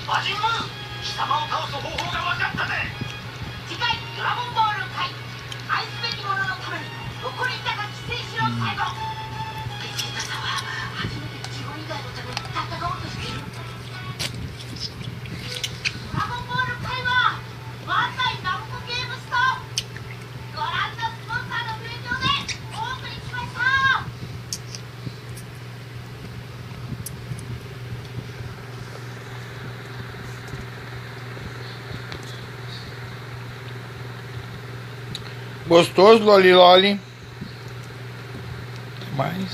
魔人ムー、貴様を倒す方法が分かったぜ。次回ドラゴンボール回、愛すべき者のために残り高き戦士の最後。ベジータさんは初めて自分以外のために戦おうとしている。ドラゴンボール回はワンダイナムコゲームスとご覧のスポンサーの提供でお送りしました。Gostoso, Loli Loli. Mais.